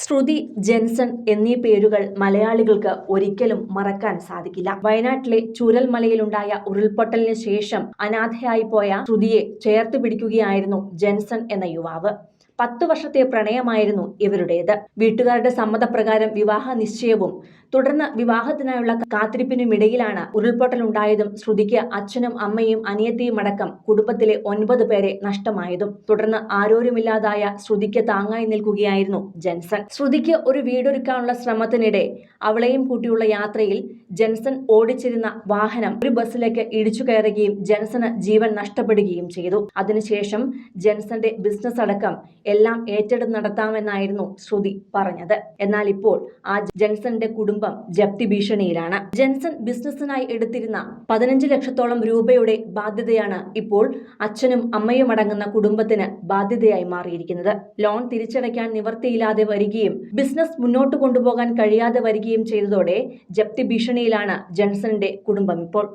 ശ്രുതി, ജെൻസൺ എന്നീ പേരുകൾ മലയാളികൾക്ക് ഒരിക്കലും മറക്കാൻ സാധിക്കില്ല. വയനാട്ടിലെ ചൂരൽമലയിലുണ്ടായ ഉരുൾപൊട്ടലിന് ശേഷം അനാഥയായി പോയ ശ്രുതിയെ ചേർത്ത് പിടിക്കുകയായിരുന്നു ജെൻസൺ എന്ന യുവാവ്. 10 വർഷത്തെ പ്രണയമായിരുന്നു ഇവരുടേത്. വീട്ടുകാരുടെ സമ്മതപ്രകാരം വിവാഹ നിശ്ചയവും തുടർന്ന് വിവാഹത്തിനായുള്ള കാത്തിരിപ്പിനുമിടയിലാണ് ഉരുൾപൊട്ടലുണ്ടായതും ശ്രുതിക്ക് അച്ഛനും അമ്മയും അനിയത്തിയും അടക്കം കുടുംബത്തിലെ 9 പേരെ നഷ്ടമായതും. തുടർന്ന് ആരോരുമില്ലാതായ ശ്രുതിക്ക് താങ്ങായി നിൽക്കുകയായിരുന്നു ജെൻസൺ. ശ്രുതിക്ക് ഒരു വീടൊരുക്കാനുള്ള ശ്രമത്തിനിടെ അവളെയും കൂട്ടിയുള്ള യാത്രയിൽ ജെൻസൺ ഓടിച്ചിരുന്ന വാഹനം ഒരു ബസ്സിലേക്ക് ഇടിച്ചു കയറുകയും ജെൻസന് ജീവൻ നഷ്ടപ്പെടുകയും ചെയ്തു. അതിനുശേഷം ജെൻസന്റെ ബിസിനസ് അടക്കം എല്ലാം ഏറ്റെടുത്ത് നടത്താമെന്നായിരുന്നു ശ്രുതി പറഞ്ഞത്. എന്നാൽ ഇപ്പോൾ ആ ജെൻസന്റെ കുടുംബം ജപ്തി ഭീഷണിയിലാണ്. ജെൻസൺ ബിസിനസ്സിനായി എടുത്തിരുന്ന 15 ലക്ഷത്തോളം രൂപയുടെ ബാധ്യതയാണ് ഇപ്പോൾ അച്ഛനും അമ്മയും അടങ്ങുന്ന കുടുംബത്തിന് ബാധ്യതയായി മാറിയിരിക്കുന്നത്. ലോൺ തിരിച്ചടയ്ക്കാൻ നിവർത്തിയില്ലാതെ വരികയും ബിസിനസ് മുന്നോട്ട് കൊണ്ടുപോകാൻ കഴിയാതെ വരികയും ചെയ്തതോടെ ജപ്തി ഭീഷണിയിലാണ് ജെൻസന്റെ കുടുംബം ഇപ്പോൾ.